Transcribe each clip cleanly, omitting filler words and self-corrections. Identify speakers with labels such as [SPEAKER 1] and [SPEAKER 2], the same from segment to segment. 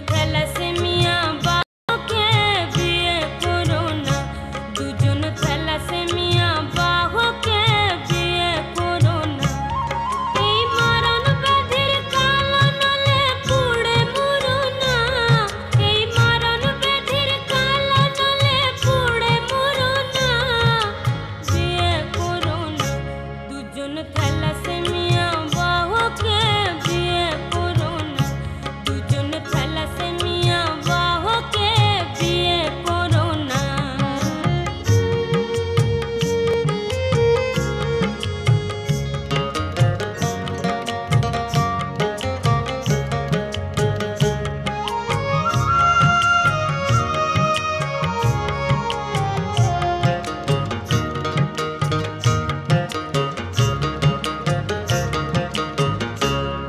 [SPEAKER 1] Thalassaemia বাহকে বিয়ে করো না, দুজন থ্যালাসেমিয়া বাহকে বিয়ে করো না। এই মরণ ব্যাধির কালনলে পুড়ে মরো না, এই মরণ ব্যাধির কালনলে পুড়ে মরো না, বিয়ে করো না, দুজন থ্যালাসেমিয়া বাহকে বিয়ে করো না, দুজন থ্যালাসেমিয়া বাহকে বিয়ে করো না।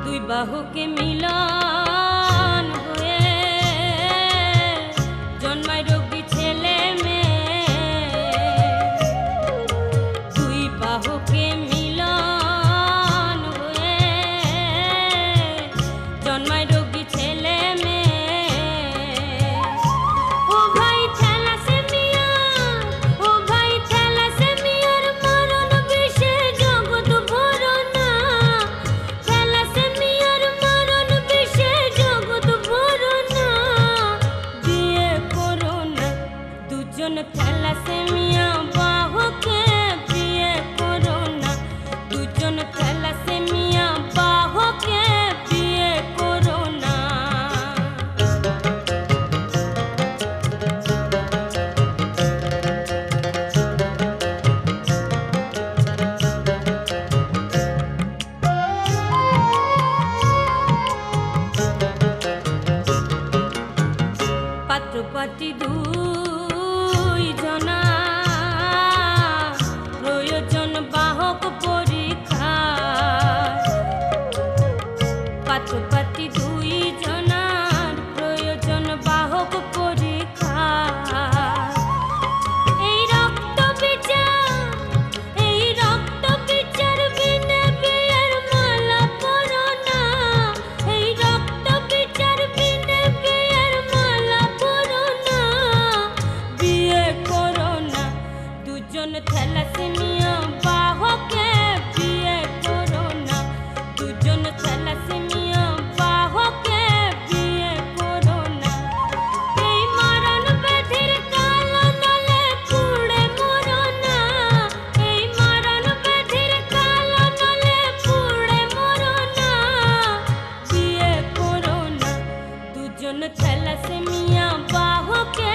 [SPEAKER 1] দুই বাহুকে মিলন হয়ে জন্মায় রোগী ছেলে মেয়ে, দুই বাহুকে মিলন হয়ে জন্মায় রোগী ছেলে মেয়ে। ও ভাই থ্যালাসেমিয়া, ও ভাই থ্যালাসেমিয়ার মরণ বিষে জগৎ ভরো না, থ্যালাসেমিয়ার মরণ বিষে জগৎ ভরো না, বিয়ে করো না, দুজন থ্যালাসেমিয়া বাহকে বিয়ে করো না, দুজন থ্যালাসেমিয়া বাহকে বিয়ে করো না। পাত্রপাত্রী দুই জনা, প্রয়োজন বাহক পরীক্ষা, পাত্রপাত্রী দুই জনার প্রয়োজন বাহক পরীক্ষা। এই রক্ত বিচার বিনে বিয়ের মালা পরো না, এই রক্ত বিচার বিনে বিয়ের মালা পরো না, বিয়ে করো না, দুজন থ্যালাসেমিয়া বাহকে বিয়ে করো না, দুজন থ্যালাসেমিয়া বাহকে বিয়ে করো না। এই মরণ ব্যাধির কালনলে পুড়ে মরো না, এই মরণ ব্যাধির কালনলে পুড়ে মরো না, বিয়ে করো না, দুজন থ্যালাসেমিয়া বাহকে